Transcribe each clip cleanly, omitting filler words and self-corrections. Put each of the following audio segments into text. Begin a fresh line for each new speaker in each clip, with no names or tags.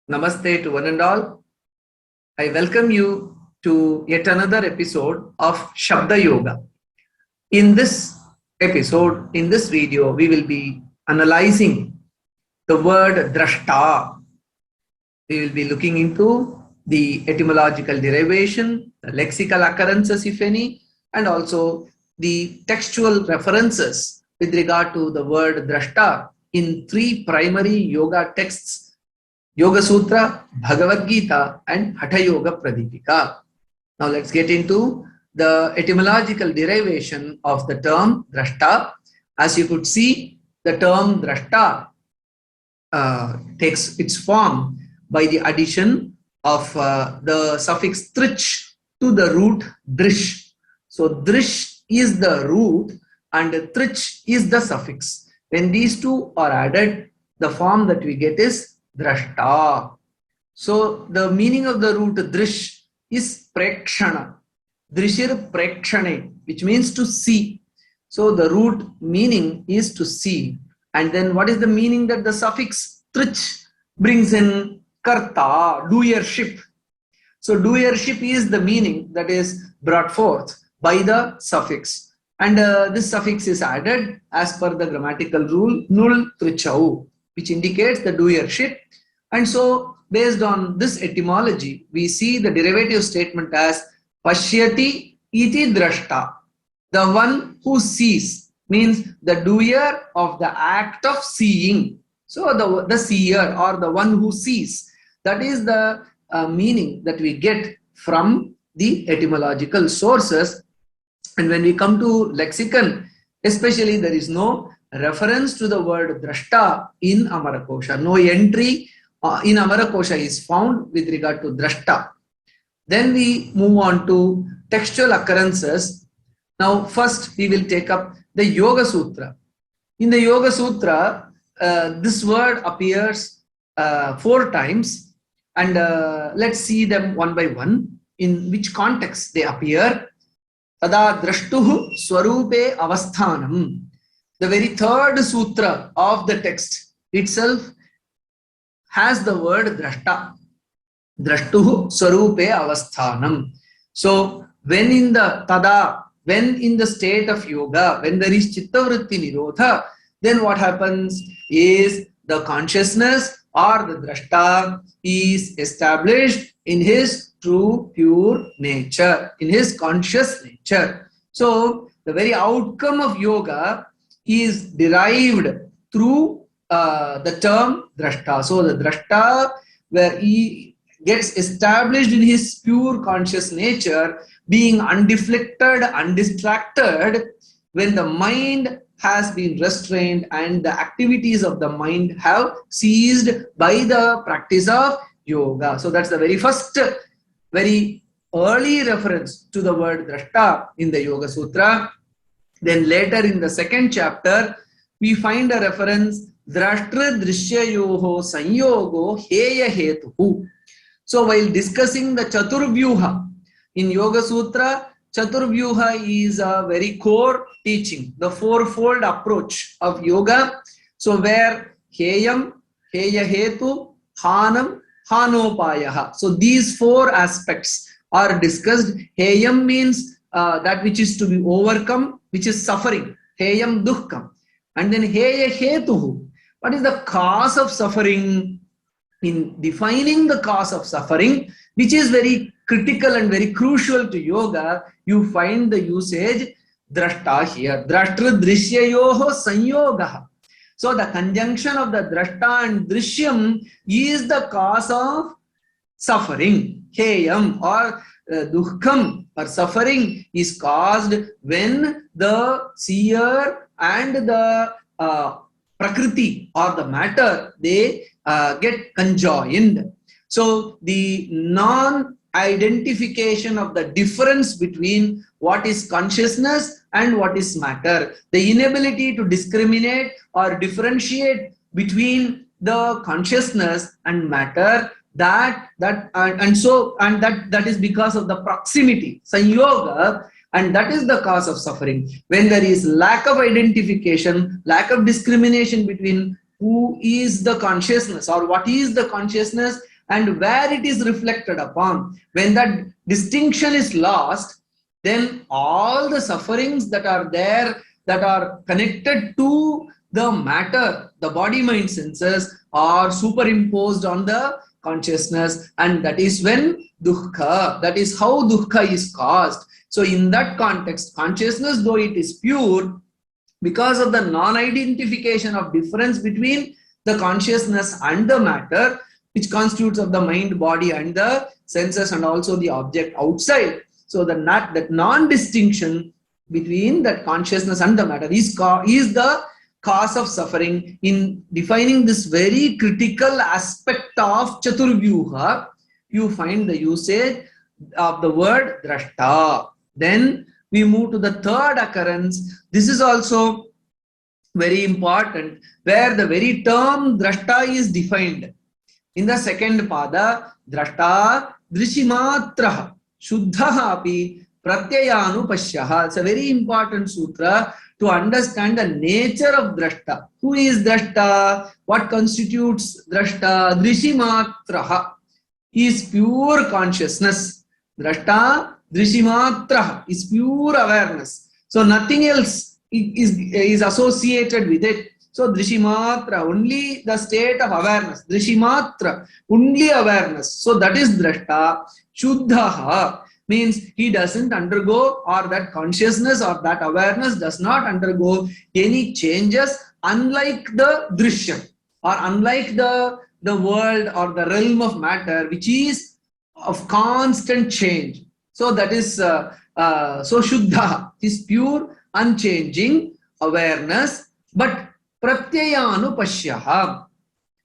Namaste to one and all. I welcome you to yet another episode of Śabda-yoga. In this episode, in this video, we will be analyzing the word Drashta. We will be looking into the etymological derivation, the lexical occurrences, if any, and also the textual references with regard to the word Drashta in three primary yoga texts: Yogasūtra, Bhagavad-gītā and Haṭha-yoga-pradīpikā. Now let's get into the etymological derivation of the term Drashta. As you could see, the term Drashta takes its form by the addition of the suffix trich to the root drish. So drish is the root and trich is the suffix. When these two are added, the form that we get is Drashta. So the meaning of the root drish is prekshana. Drishir prekshane, which means to see. So the root meaning is to see. And then what is the meaning that the suffix trich brings in? Karta, doership. So doership is the meaning that is brought forth by the suffix. And this suffix is added as per the grammatical rule nul trichau, which indicates the doership. And so based on this etymology, we see the derivative statement as pashyati iti drashta. The one who sees means the doer of the act of seeing. So the seer or the one who sees. That is the meaning that we get from the etymological sources. And when we come to lexicon, especially, there is no reference to the word Drashta in Amarakosha. No entry in Amarakosha is found with regard to Drashta. Then we move on to textual occurrences. Now first we will take up the Yogasūtra. In the Yogasūtra, this word appears 4 times, and let's see them one by one, in which context they appear. Tada drashtuhu swarupe avasthanam. The very third sutra of the text itself has the word Drashta. Drashtuhu swarupe avasthanam. So when in the tada, when in the state of yoga, when there is chittavritti nirodha, then what happens is the consciousness or the Drashta is established in his true pure nature, in his conscious nature. So the very outcome of yoga is derived through the term Drashta. So the Drashta, where he gets established in his pure conscious nature, being undeflected, undistracted, when the mind has been restrained and the activities of the mind have ceased by the practice of yoga. So that's the very first, very early reference to the word Drashta in the Yogasūtra. Then later in the second chapter, we find a reference Drashṭra drishyayoho sanyogo heya hetuhu. So while discussing the Chaturvyuha in Yogasūtra, Chaturvyuha is a very core teaching, the fourfold approach of yoga. So where heyam, heya hetu, hanam, hanopayaha. So these 4 aspects are discussed. Heyam means that which is to be overcome, which is suffering. Heyam dukkam. And then heya hetuhu. What is the cause of suffering? In defining the cause of suffering, which is very critical and very crucial to yoga, you find the usage Drashta here. Drashtra drishyayoho sanyogaha. So the conjunction of the Drashta and Drishyam is the cause of suffering. Heyam or dukkham or suffering is caused when the seer and the prakriti or the matter, they get conjoined. So the non-identification of the difference between what is consciousness and what is matter, the inability to discriminate or differentiate between the consciousness and matter, that is because of the proximity, sanyoga, and that is the cause of suffering. When there is lack of identification, lack of discrimination between who is the consciousness or what is the consciousness and where it is reflected upon. When that distinction is lost, then all the sufferings that are there, that are connected to the matter, the body, mind, senses, are superimposed on the consciousness, and that is when dukkha, that is how dukkha is caused. So in that context, consciousness, though it is pure, because of the non-identification of difference between the consciousness and the matter, which constitutes of the mind, body, and the senses, and also the object outside. So that non-distinction between that consciousness and the matter is the cause of suffering. In defining this very critical aspect of Chaturvyuha, you find the usage of the word Drashta. Then we move to the third occurrence. This is also very important, where the very term Drashta is defined. In the second pada, Drashta Drishimatraha Shuddhaha api Pratyayānupashyaha. It's a very important sutra to understand the nature of Drashta. Who is Drashta? What constitutes Drashta? Drishimatraha is pure consciousness. Drashta Drishimatraha is pure awareness. So nothing else is associated with it. So Drishimatra, only the state of awareness. Drishimatra, only awareness. So that is Drashta. Shuddhaha means he doesn't undergo, or that consciousness or that awareness does not undergo any changes, unlike the Drishyam, or unlike the world or the realm of matter, which is of constant change. So that is, so Shuddha is pure, unchanging awareness, but Pratyayānupashyaha,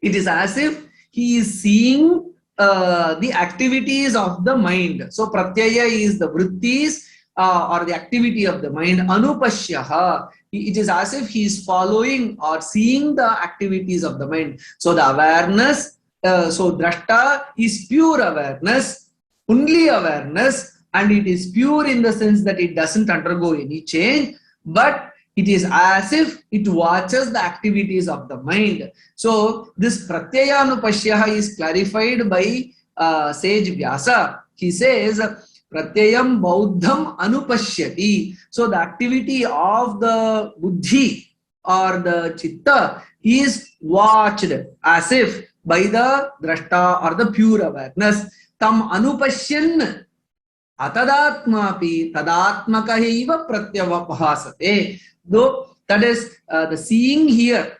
it is as if he is seeing the activities of the mind. So Pratyaya is the vrittis or the activity of the mind. Anupashyaha, it is as if he is following or seeing the activities of the mind. So the awareness, so Drashta is pure awareness, only awareness, and it is pure in the sense that it doesn't undergo any change, but it is as if it watches the activities of the mind. So this Pratyayānupashyaha is clarified by sage Vyasa. He says, Pratyayam Bauddham Anupashyati. So the activity of the Buddhi or the Chitta is watched as if by the Drashta or the pure awareness. Tam Anupashyan Atadatmapi Tadatmakahaiva Pratyavapahasate. Though that is the seeing here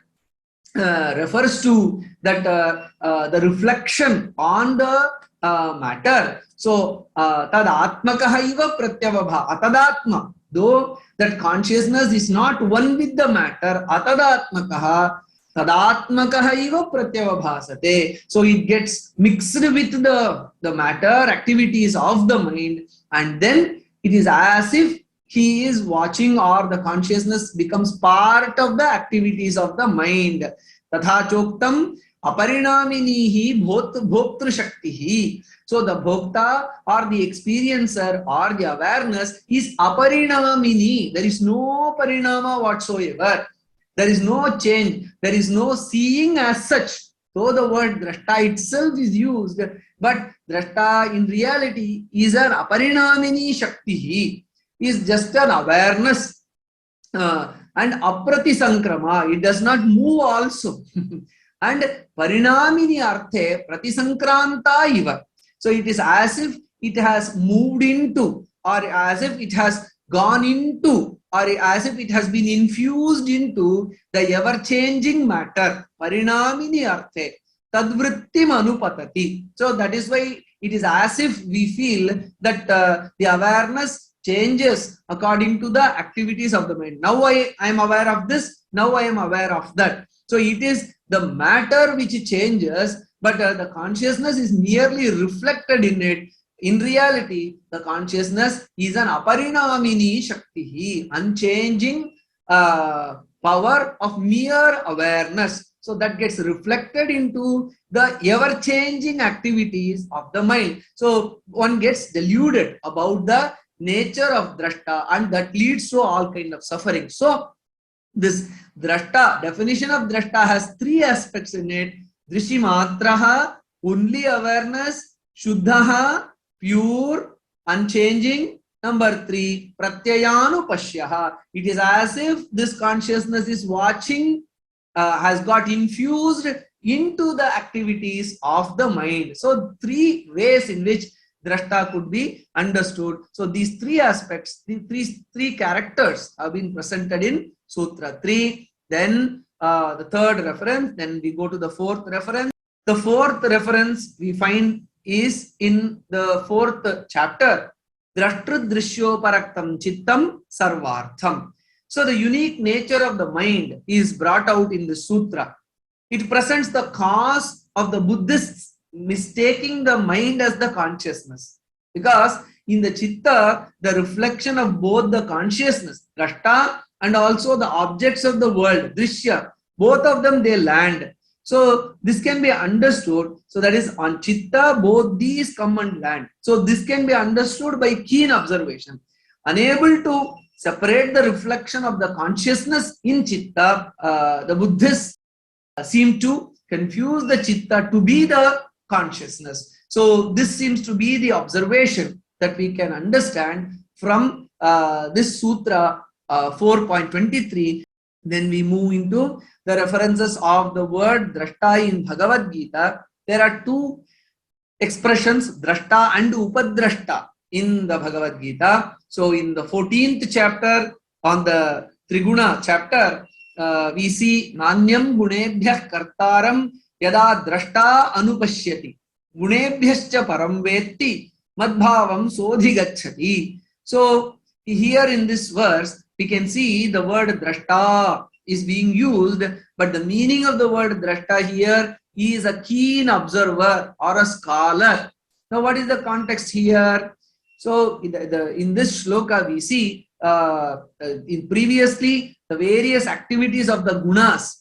refers to that the reflection on the matter. So tadatmakahaiva pratyavabha atadatma, though that consciousness is not one with the matter, atadatmakaha tadatmakahaiva pratyavabhasate. So it gets mixed with the matter activities of the mind, and then it is as if he is watching, or the consciousness becomes part of the activities of the mind. Tatha choktam aparinaminihi bhoktru shaktihi. So the bhokta or the experiencer or the awareness is aparinamini. There is no parinama whatsoever. There is no change. There is no seeing as such. So the word Drashta itself is used, but Drashta in reality is an aparinamini shaktihi, is just an awareness, and apratisankrama, it does not move also. And parinamini arthe pratisankranta iva. So it is as if it has moved into, or as if it has gone into, or as if it has been infused into the ever-changing matter. Parinamini arthe tadvrittim anupatati. So that is why it is as if we feel that the awareness changes according to the activities of the mind. Now I am aware of this, now I am aware of that. So it is the matter which changes, but the consciousness is merely reflected in it. In reality, the consciousness is an aparinamini shaktihi, unchanging power of mere awareness. So that gets reflected into the ever-changing activities of the mind. So one gets deluded about the nature of Drashta, and that leads to all kind of suffering. So this Drashta, definition of Drashta has three aspects in it. Drishimatraha, only awareness, Shuddhaha, pure, unchanging. Number 3, Pratyayānupashyaha. It is as if this consciousness is watching, has got infused into the activities of the mind. So 3 ways in which Drashta could be understood. So these 3 aspects, the three characters have been presented in Sutra 3. Then the 3rd reference, then we go to the 4th reference. The 4th reference we find is in the 4th chapter, Drashtridrishyoparaktam Chittam Sarvartham. So the unique nature of the mind is brought out in the sutra. It presents the cause of the Buddhists mistaking the mind as the consciousness. Because in the chitta, the reflection of both the consciousness, Drashta, and also the objects of the world, Drishya, both of them they land. So this can be understood. So that is on chitta, both these come and land. So this can be understood by keen observation. Unable to separate the reflection of the consciousness in chitta, the Buddhists seem to confuse the chitta to be the consciousness. So this seems to be the observation that we can understand from this sutra 4.23. Then we move into the references of the word Drashṭā in Bhagavad-gītā. There are 2 expressions, Drashṭā and Upadrashṭā, in the Bhagavad-gītā. So in the 14th chapter, on the Triguna chapter, we see Nanyam Gunebhyah Kartaram Yada Drashṭā Anupashyati Gunebhyascha Param Vetti Madbhavam Sodhigacchati. So here in this verse, we can see the word Drashṭā is being used, but the meaning of the word Drashṭā here is a keen observer or a scholar. Now, what is the context here? So, in this shloka, we see in previously the various activities of the gunas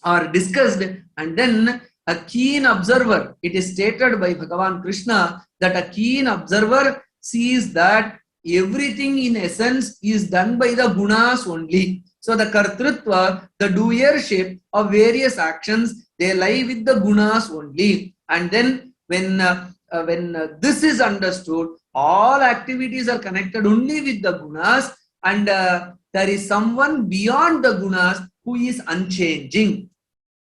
are discussed, and then a keen observer, it is stated by Bhagavan Krishna that a keen observer sees that everything in essence is done by the gunas only. So the kartrutva, the doership of various actions, they lie with the gunas only. And then when this is understood, all activities are connected only with the gunas, and there is someone beyond the gunas who is unchanging.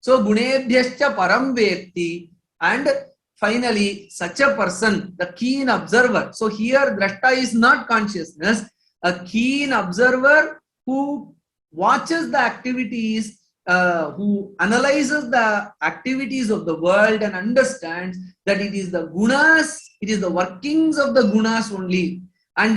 So gunebhyascha param vetti, and finally such a person, the keen observer. So here Drashta is not consciousness, a keen observer who watches the activities, who analyzes the activities of the world and understands that it is the gunas, it is the workings of the gunas only, and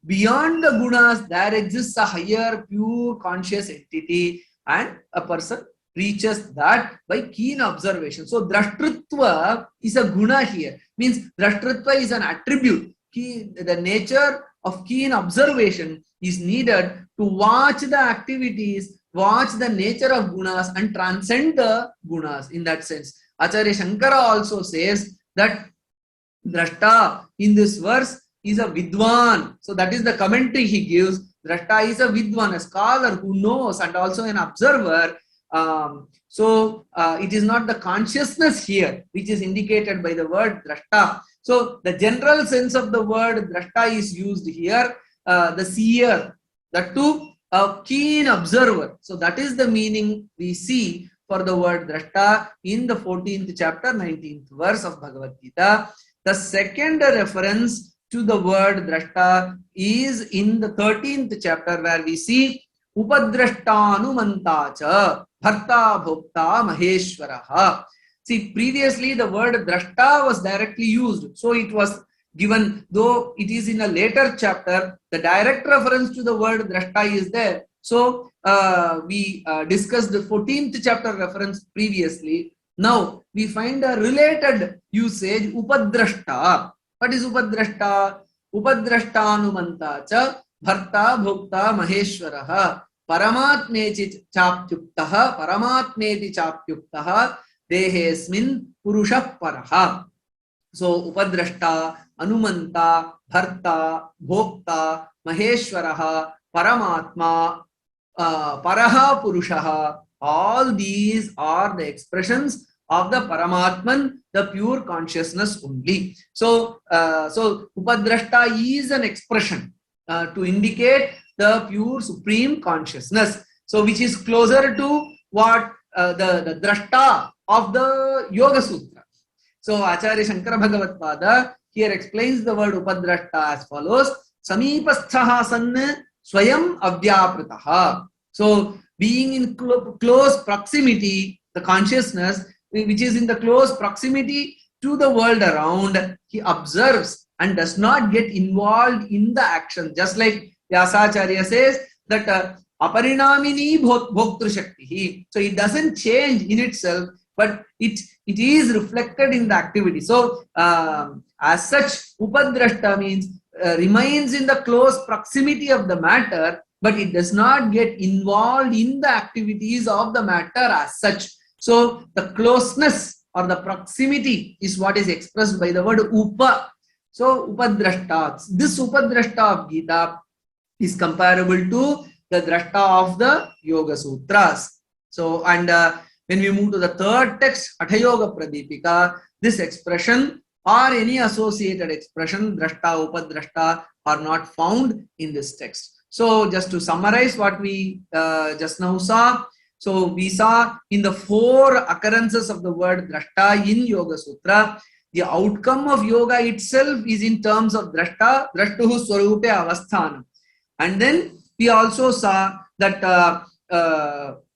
beyond the gunas there exists a higher pure conscious entity, and a person reaches that by keen observation. So drashtritva is a guna here, means drashtritva is an attribute. The nature of keen observation is needed to watch the activities, watch the nature of gunas and transcend the gunas. In that sense, Acharya Shankara also says that Drashta in this verse is a vidwan. So that is the commentary he gives. Drashta is a vidwan, a scholar who knows, and also an observer. It is not the consciousness here which is indicated by the word Drashta. So the general sense of the word Drashta is used here, the seer, the two, a keen observer. So that is the meaning we see for the word Drashta in the 14th chapter, 19th verse of Bhagavad-gītā. The second reference to the word Drashta is in the 13th chapter, where we see Upadrashtānumantāca Bharta Bhokta Maheshwaraha. See, previously the word Drashta was directly used. So it was given, though it is in a later chapter, the direct reference to the word Drashta is there. So we discussed the 14th chapter reference previously. Now we find a related usage, Upadrashta. What is Upadrashta? Upadrashtānumantāca Bharta Bhokta Maheshwaraha Paramatneti Chapyuktaha Paramatneti Chapyuktaha Dehesmin Purushah Paraha. So Upadrashta, Anumanta, Bharta, Bhokta, Maheshwaraha, Paramatma, Paraha Purushaha, all these are the expressions of the Paramatman, the pure consciousness only. So, Upadrashta is an expression to indicate the pure supreme consciousness. So, which is closer to what the Drashta of the Yogasūtra. So, Acharya Shankara Bhagavat-pada here explains the word Upadrashta as follows: Samipasthaha sanna swayam avyaprataha. So, being in close proximity, the consciousness which is in the close proximity to the world around, he observes and does not get involved in the action. Just like Vyasacharya says that aparinamini bhoktru shakti. So it doesn't change in itself, but it is reflected in the activity. So as such, Upadrashta means remains in the close proximity of the matter, but it does not get involved in the activities of the matter as such. So the closeness or the proximity is what is expressed by the word Upa. So Upadrashta, this Upadrashta of Gita is comparable to the Drashta of the Yogasūtras. So, and when we move to the third text, Haṭha-yoga-pradīpikā, this expression or any associated expression, Drashta, Upadrashta, are not found in this text. So, just to summarize what we just now saw, so we saw in the 4 occurrences of the word Drashta in Yogasūtra, the outcome of yoga itself is in terms of Drashta, Drashtuhu Swarupe Avasthanam. And then we also saw that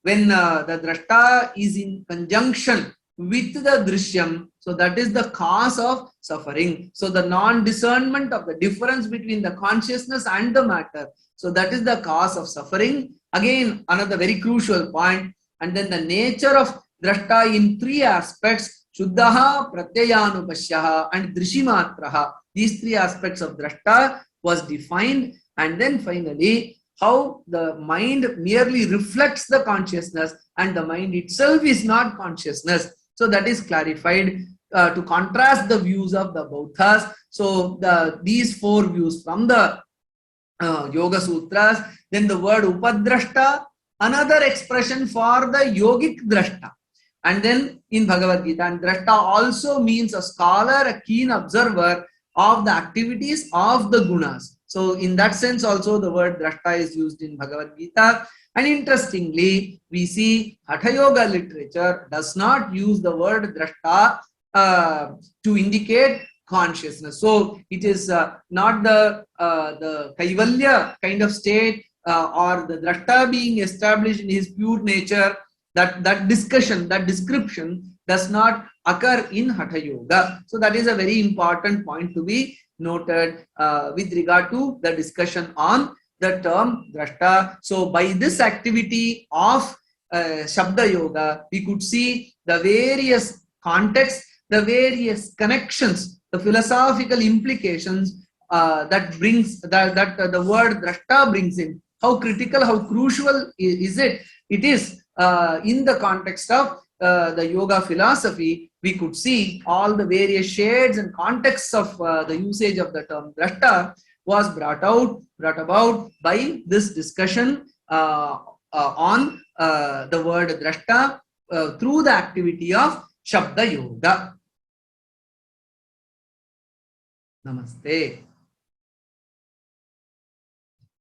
when the Drashta is in conjunction with the Drishyam, so that is the cause of suffering. So the non-discernment of the difference between the consciousness and the matter, so that is the cause of suffering. Again, another very crucial point. And then the nature of Drashta in 3 aspects, Shuddhaha, Pratyayanupashyaha and Drishimatraha. These 3 aspects of Drashta was defined. And then finally, how the mind merely reflects the consciousness and the mind itself is not consciousness. So that is clarified to contrast the views of the Bauddhas. So these 4 views from the Yogasūtras. Then the word Upadrashta, another expression for the yogic Drashta. And then in Bhagavad-gītā, and Drashta also means a scholar, a keen observer of the activities of the gunas. So in that sense also the word Drashta is used in Bhagavad-gītā. And interestingly, we see Hatha Yoga literature does not use the word Drashta to indicate consciousness. So it is not the Kaivalya kind of state or the Drashta being established in his pure nature. That discussion, that description does not occur in Hatha Yoga. So that is a very important point to be noted with regard to the discussion on the term Drashta. So by this activity of Śabda-yoga, we could see the various contexts, the various connections, the philosophical implications that the word Drashta brings in. How critical, how crucial is it? It is in the context of the yoga philosophy. We could see all the various shades and contexts of the usage of the term Drashta was brought about by this discussion on the word Drashta through the activity of Śabda-yoga. Namaste.